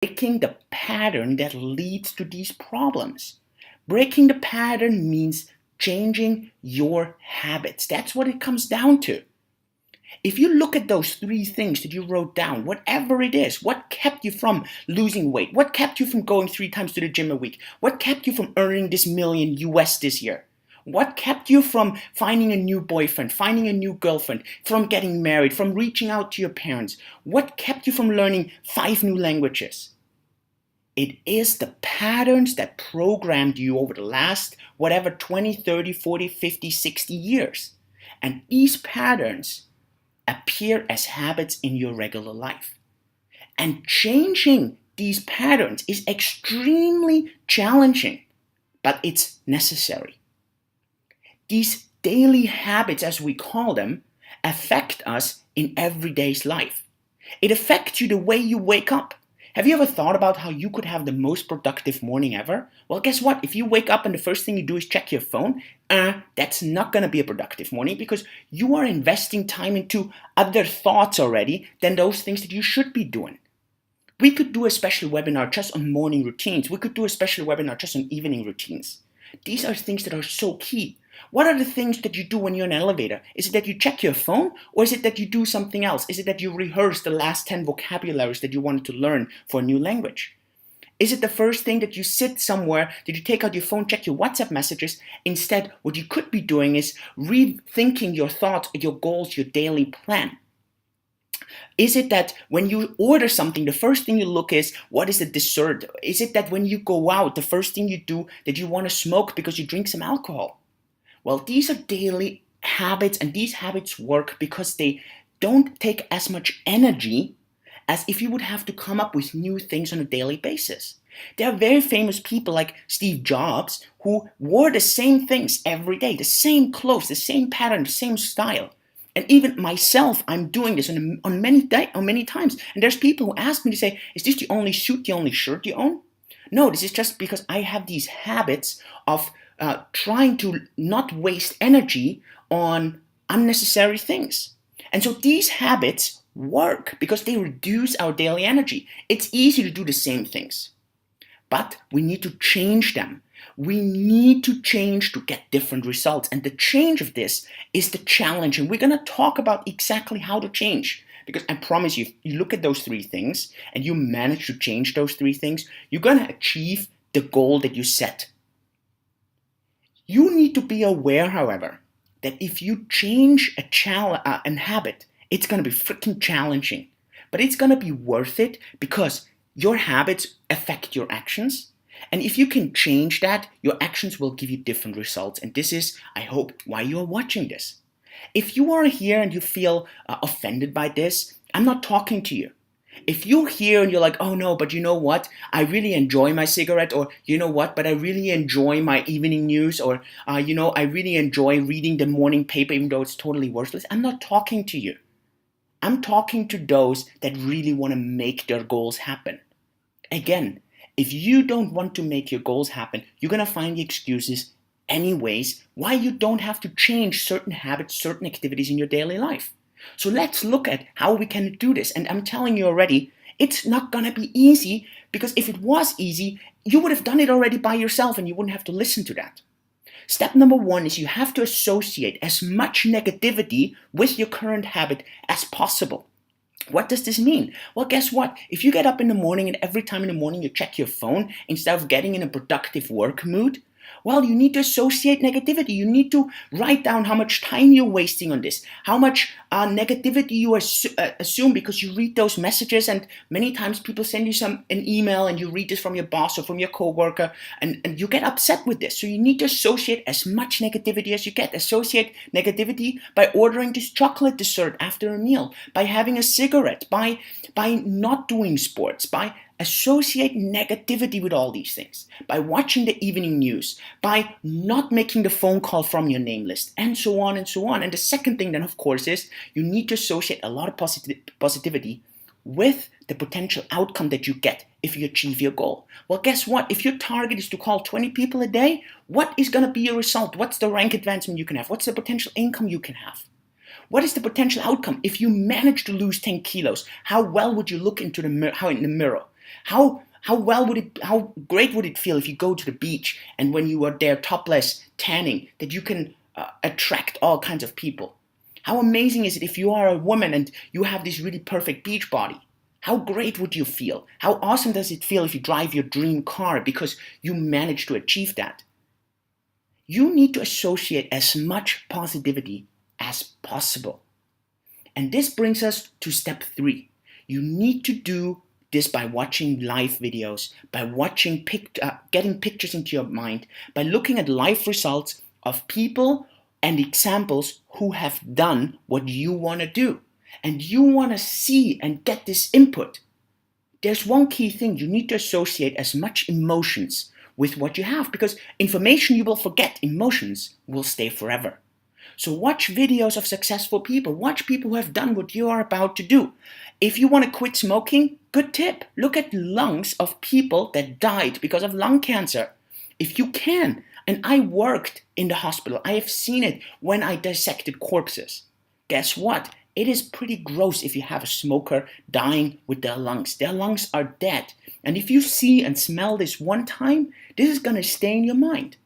breaking the pattern that leads to these problems. Breaking the pattern means changing your habits. That's what it comes down to. If you look at those 3 things that you wrote down, whatever it is, what kept you from losing weight? What kept you from going 3 times to the gym a week? What kept you from earning this million US this year? What kept you from finding a new boyfriend, finding a new girlfriend, from getting married, from reaching out to your parents? What kept you from learning 5 new languages? It is the patterns that programmed you over the last, 20, 30, 40, 50, 60 years. And these patterns appear as habits in your regular life. And changing these patterns is extremely challenging, but it's necessary. These daily habits, as we call them, affect us in everyday's life. It affects you the way you wake up. Have you ever thought about how you could have the most productive morning ever? Well, guess what? If you wake up and the first thing you do is check your phone, that's not going to be a productive morning because you are investing time into other thoughts already than those things that you should be doing. We could do a special webinar just on morning routines. We could do a special webinar just on evening routines. These are things that are so key. What are the things that you do when you're in an elevator? Is it that you check your phone, or is it that you do something else? Is it that you rehearse the last 10 vocabularies that you wanted to learn for a new language? Is it the first thing that you sit somewhere, that you take out your phone, check your WhatsApp messages? Instead, what you could be doing is rethinking your thoughts, your goals, your daily plan. Is it that when you order something, the first thing you look is, what is the dessert? Is it that when you go out, the first thing you do, that you want to smoke because you drink some alcohol? Well, these are daily habits, and these habits work because they don't take as much energy as if you would have to come up with new things on a daily basis. There are very famous people like Steve Jobs who wore the same things every day, the same clothes, the same pattern, the same style. And even myself, I'm doing this on many times. And there's people who ask me to say, is this the only suit, the only shirt you own? No, this is just because I have these habits of trying to not waste energy on unnecessary things. And so these habits work because they reduce our daily energy. It's easy to do the same things, but we need to change them. We need to change to get different results. And the change of this is the challenge. And we're going to talk about exactly how to change. Because I promise you, if you look at those 3 things and you manage to change those 3 things, you're going to achieve the goal that you set. You need to be aware, however, that if you change an habit, it's going to be freaking challenging. But it's going to be worth it because your habits affect your actions. And if you can change that, your actions will give you different results. And this is, I hope, why you are watching this. If you are here and you feel offended by this, I'm not talking to you. If you're here and you're like, oh no, but you know what? I really enjoy my cigarette, or you know what? But I really enjoy my evening news, or I really enjoy reading the morning paper even though it's totally worthless. I'm not talking to you. I'm talking to those that really want to make their goals happen. Again, if you don't want to make your goals happen, you're going to find the excuses anyways why you don't have to change certain habits, certain activities in your daily life. So let's look at how we can do this. And I'm telling you already, it's not going to be easy, because if it was easy, you would have done it already by yourself and you wouldn't have to listen to that. Step number 1 is you have to associate as much negativity with your current habit as possible. What does this mean? Well, guess what? If you get up in the morning and every time in the morning you check your phone instead of getting in a productive work mood, well, you need to associate negativity. You need to write down how much time you're wasting on this, how much negativity you assume because you read those messages, and many times people send you an email and you read this from your boss or from your coworker, and you get upset with this. So you need to associate as much negativity as you get. Associate negativity by ordering this chocolate dessert after a meal, by having a cigarette, by not doing sports, by associate negativity with all these things, by watching the evening news, by not making the phone call from your name list, and so on and so on. And the second thing then, of course, is you need to associate a lot of positivity with the potential outcome that you get if you achieve your goal. Well, guess what? If your target is to call 20 people a day, what is going to be your result? What's the rank advancement you can have? What's the potential income you can have? What is the potential outcome if you manage to lose 10 kilos? How well would you look into in the mirror? How great would it feel if you go to the beach and when you are there topless tanning, that you can attract all kinds of people? How amazing is it if you are a woman and you have this really perfect beach body? How great would you feel? How awesome does it feel if you drive your dream car because you managed to achieve that? You need to associate as much positivity as possible. And this brings us to step 3. You need to do this by watching live videos, by watching getting pictures into your mind, by looking at live results of people and examples who have done what you want to do. And you want to see and get this input. There's one key thing. You need to associate as much emotions with what you have, because information you will forget, emotions will stay forever. So watch videos of successful people. Watch people who have done what you are about to do. If you want to quit smoking, good tip. Look at lungs of people that died because of lung cancer. If you can, and I worked in the hospital, I have seen it when I dissected corpses. Guess what? It is pretty gross if you have a smoker dying with their lungs. Their lungs are dead. And if you see and smell this one time, this is going to stay in your mind.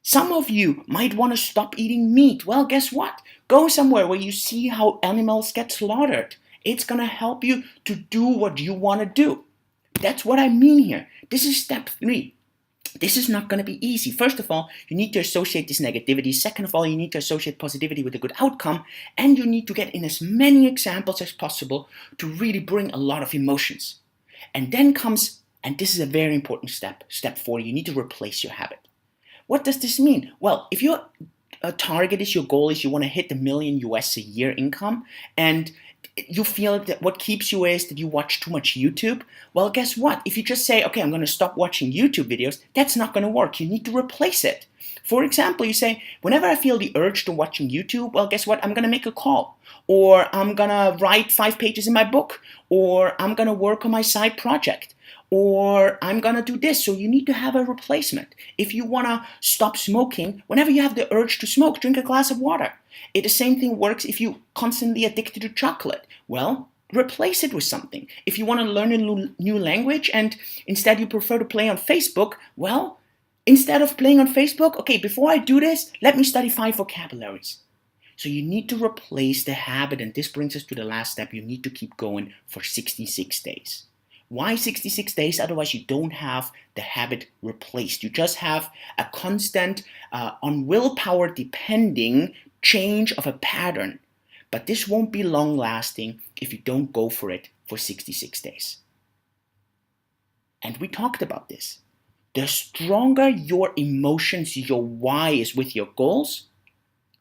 Some of you might want to stop eating meat. Well, guess what? Go somewhere where you see how animals get slaughtered. It's going to help you to do what you want to do. That's what I mean here. This is step 3. This is not going to be easy. First of all, you need to associate this negativity. Second of all, you need to associate positivity with a good outcome. And you need to get in as many examples as possible to really bring a lot of emotions. And then comes, and this is a very important step, step 4, you need to replace your habit. What does this mean? Well, if your target is, your goal is you want to hit $1 million US a year income, and you feel that what keeps you is that you watch too much YouTube, well, guess what? If you just say, okay, I'm going to stop watching YouTube videos, that's not going to work. You need to replace it. For example, you say, whenever I feel the urge to watching YouTube, well, guess what? I'm going to make a call, or I'm going to write 5 pages in my book, or I'm going to work on my side project, or I'm going to do this. So you need to have a replacement. If you want to stop smoking, whenever you have the urge to smoke, drink a glass of water. The same thing works if you're constantly addicted to chocolate. Well, replace it with something. If you want to learn a new language and instead you prefer to play on Facebook, well, instead of playing on Facebook, okay, before I do this, let me study 5 vocabularies. So you need to replace the habit, and this brings us to the last step. You need to keep going for 66 days. Why 66 days? Otherwise, you don't have the habit replaced. You just have a constant, on willpower depending change of a pattern. But this won't be long lasting if you don't go for it for 66 days. And we talked about this. The stronger your emotions, your why is with your goals,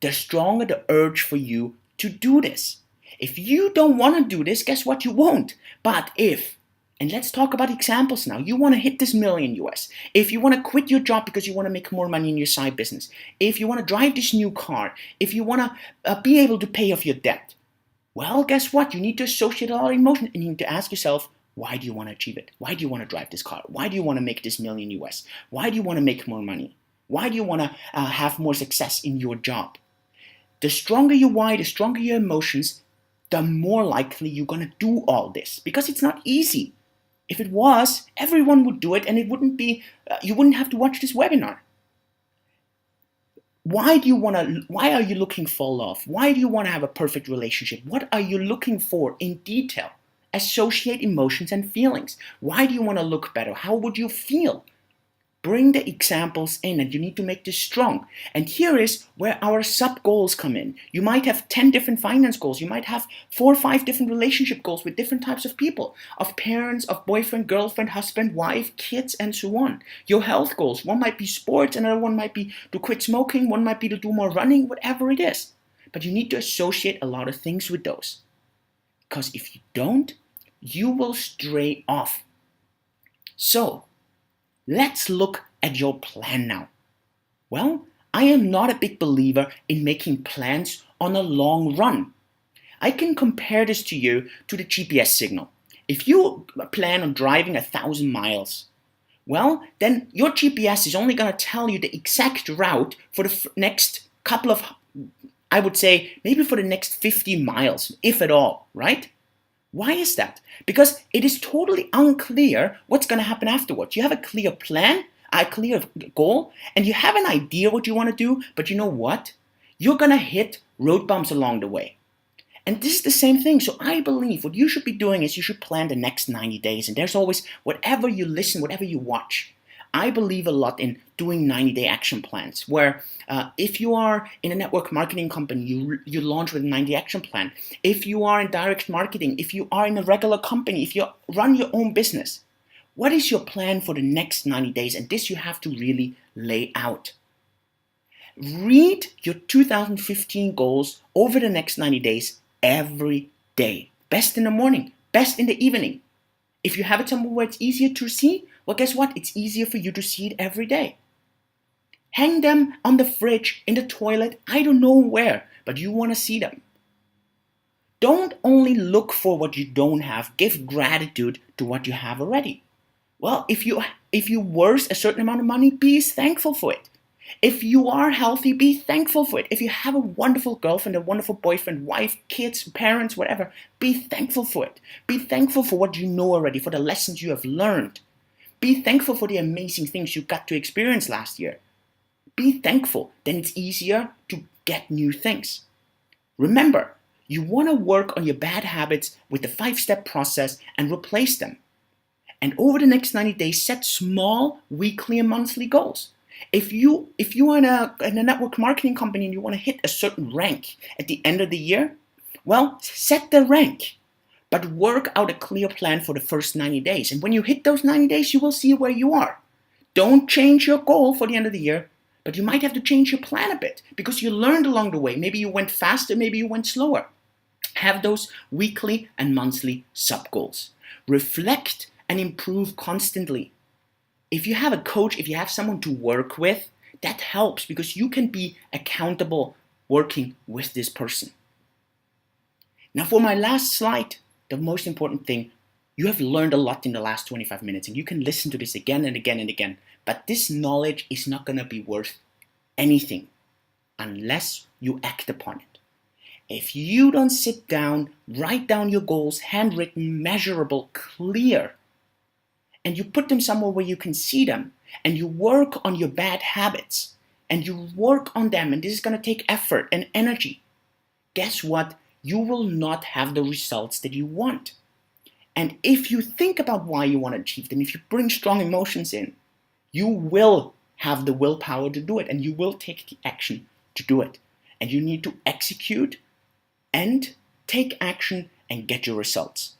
the stronger the urge for you to do this. If you don't want to do this, guess what? You won't. But if, and let's talk about examples now. You want to hit this $1 million US. If you want to quit your job because you want to make more money in your side business. If you want to drive this new car. If you want to be able to pay off your debt. Well, guess what? You need to associate a lot of emotion, and you need to ask yourself, why do you want to achieve it? Why do you want to drive this car? Why do you want to make this $1 million US? Why do you want to make more money? Why do you want to have more success in your job? The stronger your why, the stronger your emotions, the more likely you're going to do all this, because it's not easy. If it was, everyone would do it, and it wouldn't be, you wouldn't have to watch this webinar. Why are you looking for love? Why do you want to have a perfect relationship? What are you looking for in detail? Associate emotions and feelings. Why do you want to look better? How would you feel? Bring the examples in, and you need to make this strong. And here is where our sub-goals come in. You might have 10 different finance goals. You might have 4 or 5 different relationship goals with different types of people, of parents, of boyfriend, girlfriend, husband, wife, kids, and so on. Your health goals. One might be sports, another one might be to quit smoking, one might be to do more running, whatever it is. But you need to associate a lot of things with those. Because if you don't, you will stray off. So, let's look at your plan now. Well, I am not a big believer in making plans on a long run. I can compare this to you to the GPS signal. If you plan on driving 1,000 miles, well, then your GPS is only going to tell you the exact route for the next couple of, I would say, maybe for the next 50 miles, if at all, right? Why is that? Because it is totally unclear what's going to happen afterwards. You have a clear plan, a clear goal, and you have an idea what you want to do, but you know what? You're going to hit road bumps along the way. And this is the same thing. So I believe what you should be doing is you should plan the next 90 days. And there's always, whatever you listen, whatever you watch, I believe a lot in doing 90-day action plans where if you are in a network marketing company, you launch with a 90 action plan. If you are in direct marketing, if you are in a regular company, if you run your own business, what is your plan for the next 90 days? And this you have to really lay out. Read your 2015 goals over the next 90 days every day. Best in the morning, best in the evening. If you have it somewhere where it's easier to see, well, guess what? It's easier for you to see it every day. Hang them on the fridge, in the toilet, I don't know where, but you want to see them. Don't only look for what you don't have. Give gratitude to what you have already. Well, if you worth a certain amount of money, be thankful for it. If you are healthy, be thankful for it. If you have a wonderful girlfriend, a wonderful boyfriend, wife, kids, parents, whatever, be thankful for it. Be thankful for what you know already, for the lessons you have learned. Be thankful for the amazing things you got to experience last year. Be thankful, then it's easier to get new things. Remember, you want to work on your bad habits with the 5-step process and replace them. And over the next 90 days, set small weekly and monthly goals. If you are in a network marketing company and you want to hit a certain rank at the end of the year, well, set the rank, but work out a clear plan for the first 90 days. And when you hit those 90 days, you will see where you are. Don't change your goal for the end of the year, but you might have to change your plan a bit because you learned along the way. Maybe you went faster, maybe you went slower. Have those weekly and monthly sub-goals. Reflect and improve constantly. If you have a coach, if you have someone to work with, that helps because you can be accountable working with this person. Now for my last slide, the most important thing, you have learned a lot in the last 25 minutes and you can listen to this again and again and again, but this knowledge is not going to be worth anything unless you act upon it. If you don't sit down, write down your goals, handwritten, measurable, clear, and you put them somewhere where you can see them, and you work on your bad habits, and you work on them, and this is going to take effort and energy, guess what? You will not have the results that you want. And if you think about why you want to achieve them, if you bring strong emotions in, you will have the willpower to do it, and you will take the action to do it. And you need to execute and take action and get your results.